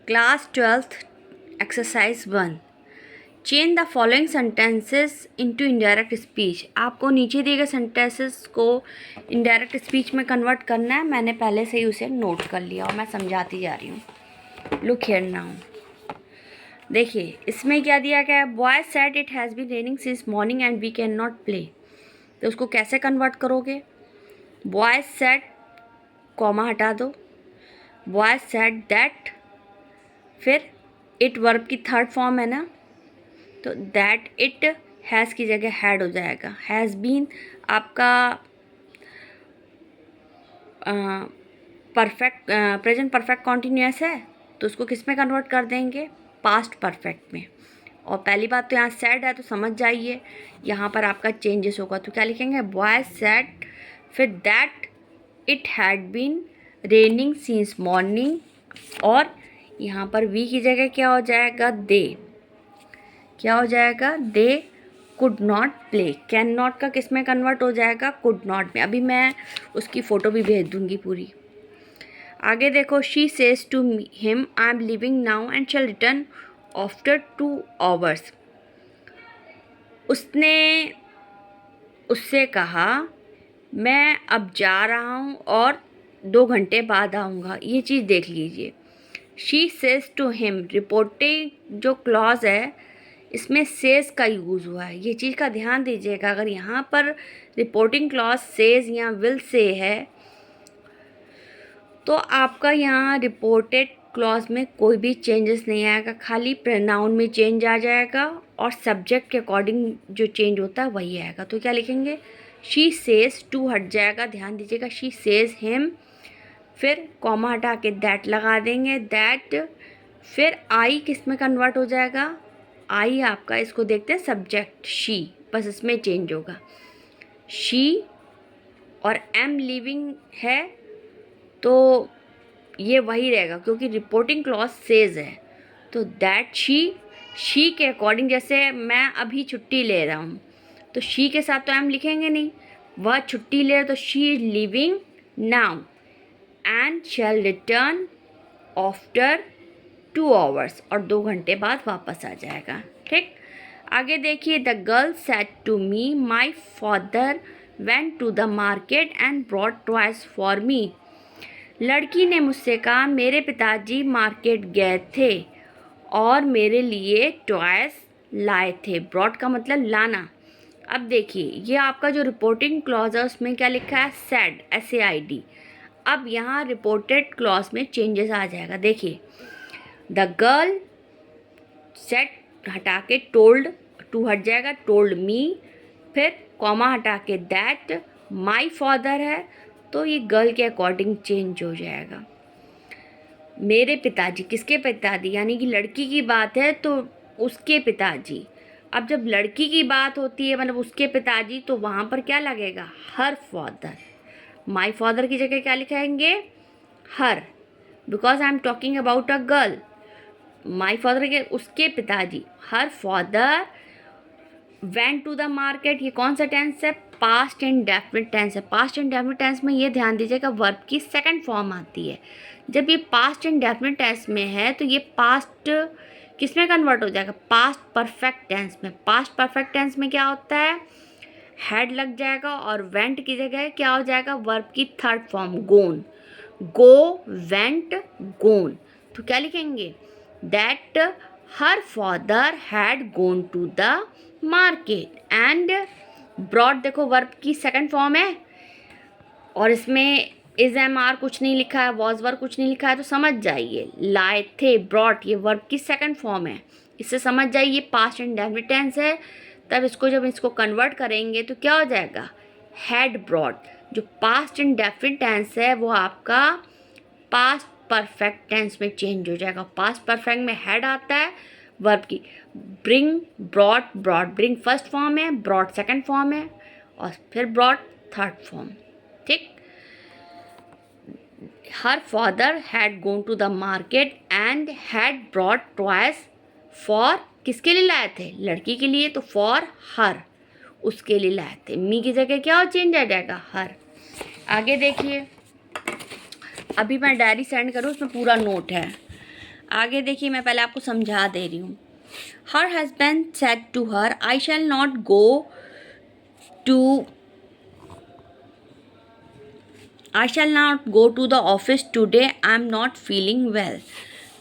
Class 12th exercise 1 change the following sentences into indirect speech. आपको नीचे दिए गए सेंटेंसेस को इनडायरेक्ट स्पीच में कन्वर्ट करना है। मैंने पहले से ही उसे नोट कर लिया और मैं समझाती जा रही हूँ। लुक हियर नाउ, देखिए इसमें क्या दिया गया है। Boy said it has been raining since morning and we can not play. तो उसको कैसे कन्वर्ट करोगे? बॉय सेड कॉमा हटा दो, बॉय सेड दैट, फिर इट वर्ब की थर्ड फॉर्म है ना, तो दैट इट हैज़ की जगह हैड हो जाएगा। हैज़ बीन आपका परफेक्ट प्रेजेंट परफेक्ट कॉन्टिन्यूअस है, तो उसको किस में कन्वर्ट कर देंगे? पास्ट परफेक्ट में। और पहली बात तो यहाँ सेड है, तो समझ जाइए यहाँ पर आपका चेंजेस होगा। तो क्या लिखेंगे? बॉय सेड, फिर that it had been raining since morning, और यहाँ पर वी की जगह क्या हो जाएगा? दे। क्या हो जाएगा? They could not play. Can not का किस में कन्वर्ट हो जाएगा? कुड नॉट में। अभी मैं उसकी फ़ोटो भी भेज दूँगी पूरी। आगे देखो, she says to him I am living now and shall return after 2 hours। उसने उससे कहा मैं अब जा रहा हूँ और 2 घंटे बाद आऊँगा। ये चीज़ देख लीजिए। She says to him, reporting जो क्लॉज है इसमें सेज का यूज़ हुआ है। ये चीज़ का ध्यान दीजिएगा। अगर यहाँ पर रिपोर्टिंग क्लॉज सेज या विल से है तो आपका यहाँ रिपोर्टेड क्लॉज में कोई भी चेंजेस नहीं आएगा, खाली प्रोनाउन में चेंज आ जाएगा और सब्जेक्ट के अकॉर्डिंग जो चेंज होता है वही आएगा। तो क्या लिखेंगे? शी सेज, टू हट जाएगा, ध्यान दीजिएगा। शी सेज हिम, फिर कॉमा हटा के दैट लगा देंगे, दैट, फिर आई किस में कन्वर्ट हो जाएगा? आई आपका, इसको देखते हैं सब्जेक्ट शी, बस इसमें चेंज होगा। शी और एम लिविंग है तो ये वही रहेगा क्योंकि रिपोर्टिंग क्लॉज सेज है। तो दैट शी के अकॉर्डिंग, जैसे मैं अभी छुट्टी ले रहा हूँ तो शी के साथ तो एम लिखेंगे नहीं, वह छुट्टी ले रहा, तो she is living now and shall return after 2 hours, और 2 घंटे बाद वापस आ जाएगा। ठीक, आगे देखिए। The girl said to me my father went to the market and brought toys for me. लड़की ने मुझसे कहा मेरे पिताजी मार्केट गए थे और मेरे लिए टॉयज लाए थे। ब्रॉट का मतलब लाना। अब देखिए ये आपका जो रिपोर्टिंग क्लॉज है उसमें क्या लिखा है? Said, SAID। अब यहाँ रिपोर्टेड क्लॉज में चेंजेस आ जाएगा। देखिए, द गर्ल सेड हटा के टोल्ड, टू हट जाएगा, टोल्ड मी, फिर कॉमा हटा के दैट, माई फादर है तो ये गर्ल के अकॉर्डिंग चेंज हो जाएगा। मेरे पिताजी, किसके पिताजी? यानी कि लड़की की बात है तो उसके पिताजी। अब जब लड़की की बात होती है मतलब उसके पिताजी, तो वहाँ पर क्या लगेगा? Her father. माई फादर की जगह क्या लिखेंगे? Her, because I am talking about a girl. My father के उसके पिताजी, her father went to the market. ये कौन सा टेंस है? पास्ट इंडेफिनिट टेंस है। पास्ट इंडेफिनिट टेंस में ये ध्यान दीजिएगा वर्ब की सेकंड फॉर्म आती है। जब ये पास्ट इंडेफिनिट टेंस में है तो ये पास्ट किस में कन्वर्ट हो जाएगा? पास्ट परफेक्ट टेंस में। पास्ट परफेक्ट टेंस में क्या होता है? हैड लग जाएगा और वेंट की जगह क्या हो जाएगा? वर्ब की third form, gone. Go, went, gone. तो क्या लिखेंगे? That her father had gone to the market and brought, देखो वर्ब की सेकंड फॉर्म है और इसमें इज एम आर कुछ नहीं लिखा है, वॉज वर्ब कुछ नहीं लिखा है, तो समझ जाइए लाए थे, ब्रॉट ये वर्ब की सेकंड फॉर्म है। इससे समझ जाइए पास्ट इंडेफिनिट टेंस है। तब जब इसको कन्वर्ट करेंगे तो क्या हो जाएगा? Had brought. जो पास्ट इंडेफिनिट टेंस है वो आपका पास्ट परफेक्ट टेंस में चेंज हो जाएगा। पास्ट परफेक्ट में हैड आता है वर्ब की। Bring, brought, brought bring first form है, ब्रॉट सेकंड फॉर्म है और फिर ब्रॉट थर्ड फॉर्म। ठीक, her father had gone to the market and had brought toys for, किसके लिए लाए थे? लड़की के लिए, तो फॉर हर, उसके लिए लाए थे। मी की जगह क्या चेंज आ जाएगा? हर। आगे देखिए, अभी मैं डायरी सेंड करूँ उसमें पूरा नोट है। आगे देखिए, मैं पहले आपको समझा दे रही हूँ। Her husband said to her, I shall not go to the office today, I am not feeling well.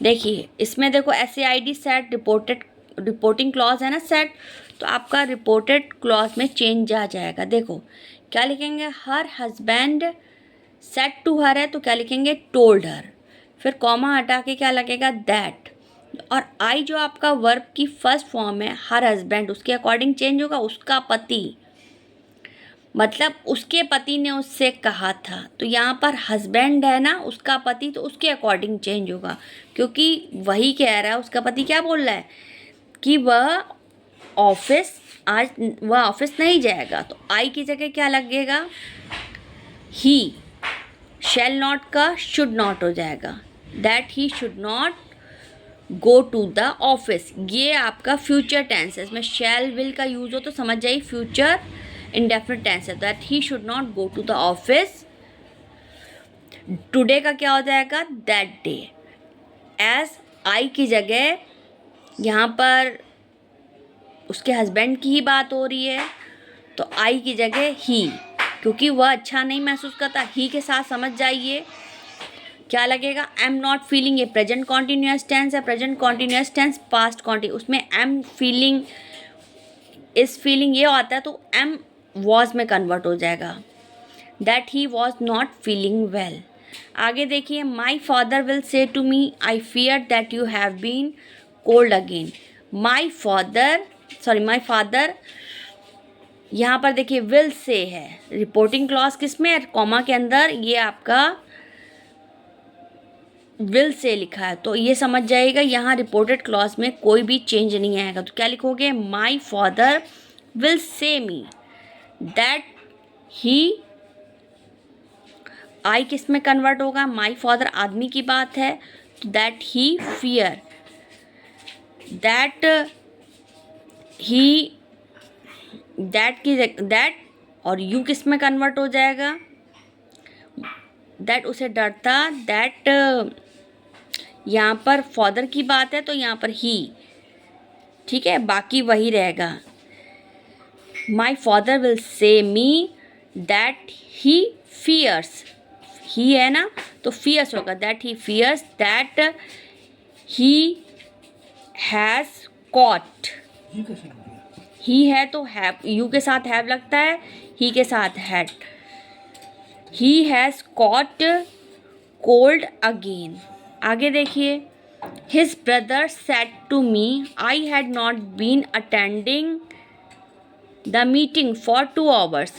देखिए इसमें देखो SAID सेड रिपोर्टिंग क्लॉज है ना सेड, तो आपका रिपोर्टेड क्लॉज में चेंज आ जाएगा। देखो क्या लिखेंगे, her husband said to her है तो क्या लिखेंगे, टोल्ड हर, फिर कॉमा हटा के क्या लगेगा, दैट। और आई जो आपका वर्ब की फर्स्ट फॉर्म है, हर हस्बैंड, उसके अकॉर्डिंग चेंज होगा, उसका पति, मतलब उसके पति ने उससे कहा था। तो यहाँ पर हस्बैंड है ना, उसका पति, तो उसके अकॉर्डिंग चेंज होगा, क्योंकि वही कह रहा है, उसका पति क्या बोल रहा है कि वह ऑफिस नहीं जाएगा। तो आई की जगह क्या लगेगा, ही। शैल नॉट का शुड नॉट हो जाएगा, that he should not go to the office. ये आपका फ्यूचर टेंस है, इसमें शैल विल का यूज हो तो समझ जाइए फ्यूचर इंडेफिनिट टेंस है। That he should not go to the office today का क्या हो जाएगा, दैट डे। एज आई की जगह यहाँ पर उसके हस्बैंड की ही बात हो रही है, तो आई की जगह ही, क्योंकि वह अच्छा नहीं महसूस करता। ही के साथ समझ जाइए क्या लगेगा, आई एम नॉट फीलिंग। ये प्रेजेंट कॉन्टिन्यूअस टेंस है, present continuous tense past continuous, उसमें एम फीलिंग इस फीलिंग ये आता है तो एम वॉज में कन्वर्ट हो जाएगा, that he was not feeling well. आगे देखिए, my father will say to me, I fear that you have been cold again. My father यहाँ पर देखिए विल से है, रिपोर्टिंग क्लॉज किस में है, कॉमा के अंदर, ये आपका विल से लिखा है, तो ये समझ जाएगा यहाँ रिपोर्टेड क्लॉज में कोई भी चेंज नहीं आएगा। तो क्या लिखोगे, माई फादर विल से मी दैट ही, आई किस में कन्वर्ट होगा, माई फादर आदमी की बात है, तो that he fear, that he, that और यू किस में कन्वर्ट हो जाएगा, दैट उसे डरता, दैट यहाँ पर फादर की बात है तो यहाँ पर ही, ठीक है, बाकी वही रहेगा। माई फादर विल से मी दैट ही फियर्स, ही है ना तो फियर्स होगा, that he fears that he has caught. He है तो हैव, यू के साथ हैव लगता है, ही के साथ had. He has caught cold again. आगे देखिए, his brother said to me, I had not been attending the meeting for 2 hours।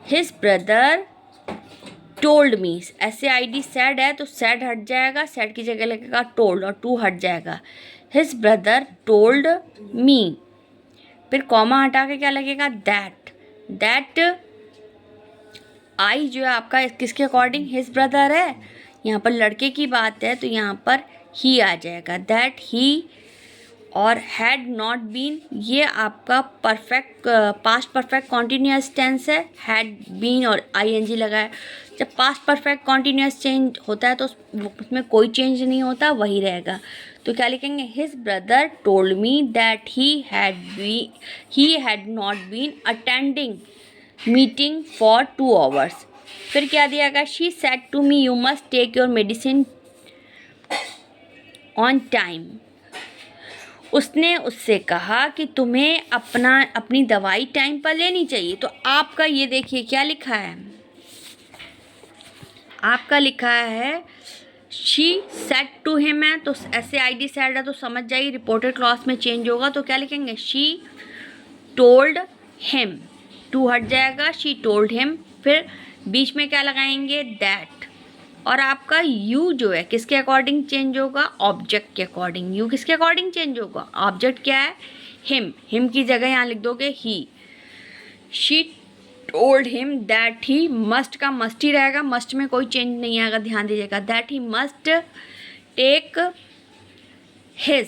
His brother told me, SAID said है तो सेड हट जाएगा, सेड की जगह लगेगा टोल्ड और टू हट जाएगा। हिज ब्रदर टोल्ड मी, फिर कॉमा हटा के क्या लगेगा, दैट आई जो है आपका किसके अकॉर्डिंग, हिज ब्रदर है, यहाँ पर लड़के की बात है तो यहाँ पर ही आ जाएगा, दैट ही। और हैड नॉट बीन, ये आपका पास्ट परफेक्ट कॉन्टिन्यूअस टेंस है, हैड बीन और ING लगा है। जब पास्ट परफेक्ट कॉन्टिन्यूअस चेंज होता है तो उसमें कोई चेंज नहीं होता, वही रहेगा। तो क्या लिखेंगे, his brother told me that he had not been attending meeting for 2 hours। फिर क्या दिया गया, she said to me you must take your medicine on time. उसने उससे कहा कि तुम्हें अपनी दवाई टाइम पर लेनी चाहिए। तो आपका ये देखिए क्या लिखा है, आपका लिखा है शी सेड टू हिम है तो SAID सेड है तो समझ जाइए रिपोर्टेड क्लॉज में चेंज होगा। तो क्या लिखेंगे, शी टोल्ड हिम, टू हट जाएगा, शी टोल्ड हिम, फिर बीच में क्या लगाएंगे, दैट। और आपका यू जो है किसके अकॉर्डिंग चेंज होगा, ऑब्जेक्ट के अकॉर्डिंग। यू किसके अकॉर्डिंग चेंज होगा, ऑब्जेक्ट क्या है, हिम की जगह यहाँ लिख दोगे he. She told him that he, must का मस्ट ही रहेगा, मस्ट में कोई चेंज नहीं आएगा, ध्यान दीजिएगा। That he must take his,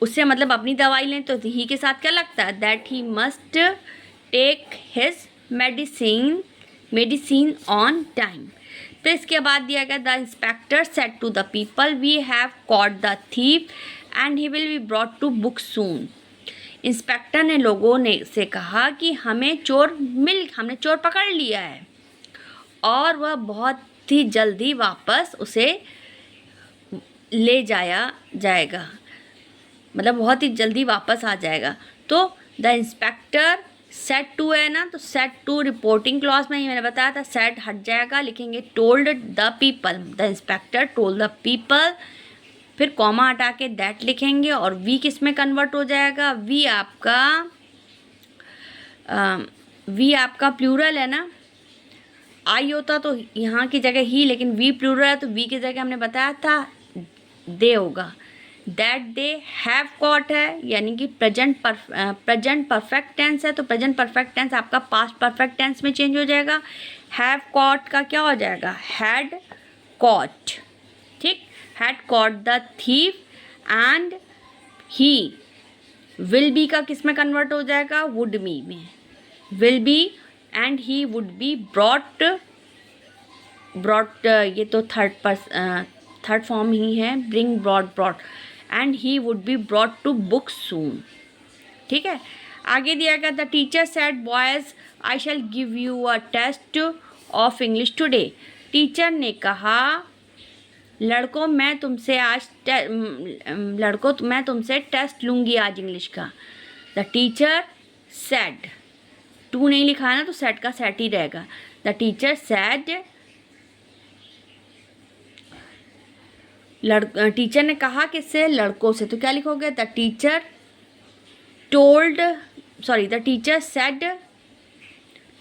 उससे मतलब अपनी दवाई लें तो ही के साथ क्या लगता है, that he must take his medicine on time. फिर इसके बाद दिया गया the inspector said to the people we have caught the thief and he will be brought to book soon. Inspector ने लोगों ने से कहा कि हमने चोर पकड़ लिया है और वह बहुत ही जल्दी वापस उसे ले जाएगा, मतलब बहुत ही जल्दी वापस आ जाएगा। तो द इंस्पेक्टर सेड टू है ना, तो सेड टू रिपोर्टिंग क्लॉज में ही मैंने बताया था, सेड हट जाएगा, लिखेंगे told the people, the inspector told the people, फिर कॉमा हटा के दैट लिखेंगे और वी किस में कन्वर्ट हो जाएगा, वी आपका प्लूरल है ना, आई होता तो यहाँ की जगह ही, लेकिन वी प्लूरल है तो वी की जगह हमने बताया था दे होगा। दैट दे हैव कॉट है, यानी कि प्रेजेंट परफेक्ट टेंस है, तो प्रेजेंट परफेक्ट टेंस आपका पास्ट परफेक्ट टेंस में चेंज हो जाएगा। हैव कॉट का क्या हो जाएगा, हैड कॉट, ठीक, had caught the thief and he. Will be का किस में कन्वर्ट हो जाएगा, वुड बी में, will be and he would be brought, ये तो थर्ड फॉर्म ही है, bring brought and he would be brought to book soon, ठीक है। आगे दिया गया the teacher said boys I shall give you a test of English today. Teacher ने कहा लड़कों मैं तुमसे टेस्ट लूँगी आज इंग्लिश का। द टीचर सेड, टू नहीं लिखा है ना तो सेट का सेट ही रहेगा। द टीचर सेड, टीचर ने कहा किससे, लड़कों से, तो क्या लिखोगे, the teacher said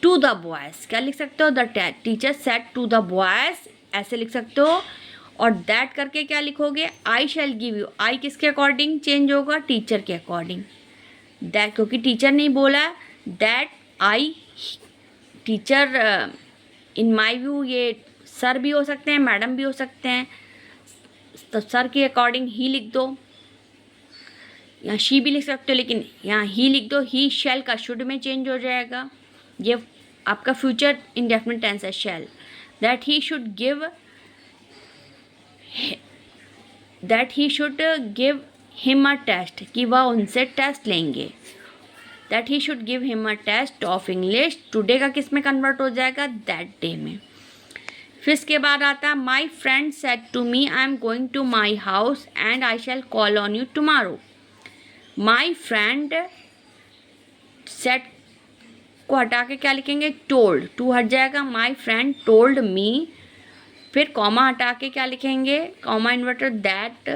to the boys, क्या लिख सकते हो, the teacher said to the boys, ऐसे लिख सकते हो। और दैट करके क्या लिखोगे, आई शैल गिव यू, आई किसके अकॉर्डिंग चेंज होगा, टीचर के अकॉर्डिंग। दैट क्योंकि टीचर नहीं बोला, that I, teacher in my view ये सर भी हो सकते हैं, मैडम भी हो सकते हैं, तो सर के अकॉर्डिंग ही लिख दो, यहाँ शी भी लिख सकते हो, लेकिन यहाँ ही लिख दो। ही शैल का शुड में चेंज हो जाएगा, ये आपका फ्यूचर इंडेफिनिट टेंस है shall. That he should give him a test, कि वह उनसे टेस्ट लेंगे। That he should give him a test of English, today का किस में कन्वर्ट हो जाएगा, दैट डे में। फिर इसके बाद आता है my friend said to me I am going to my house and I shall call on you tomorrow. My friend said को हटा के क्या लिखेंगे, टोल्ड, टू हट जाएगा, माई फ्रेंड टोल्ड मी, फिर कॉमा हटा के क्या लिखेंगे, कॉमा इन्वर्टर दैट,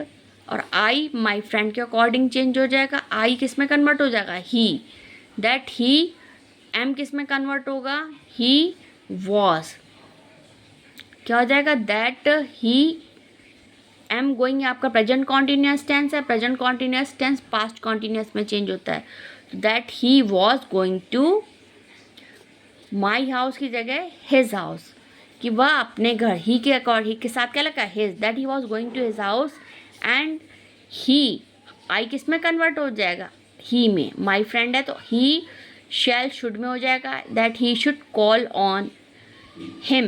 और आई माई फ्रेंड के अकॉर्डिंग चेंज हो जाएगा, आई किस में कन्वर्ट हो जाएगा, ही, दैट ही, एम किस में कन्वर्ट होगा, ही वॉज, क्या हो जाएगा, दैट ही एम गोइंग आपका प्रेजेंट कॉन्टिन्यूस टेंस है, present continuous tense past continuous में चेंज होता है। That he was going to my house की जगह हिज हाउस, कि वह अपने घर, ही के अकॉर्ड, ही के साथ क्या लगा, his, that he was going to his house and he, I किस में कन्वर्ट हो जाएगा, ही में, माई फ्रेंड है तो ही शैल शुड में हो जाएगा, that he should call on him,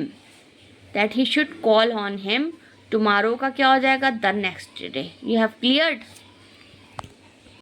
that he should call on him, tomorrow का क्या हो जाएगा, the next day. You have cleared.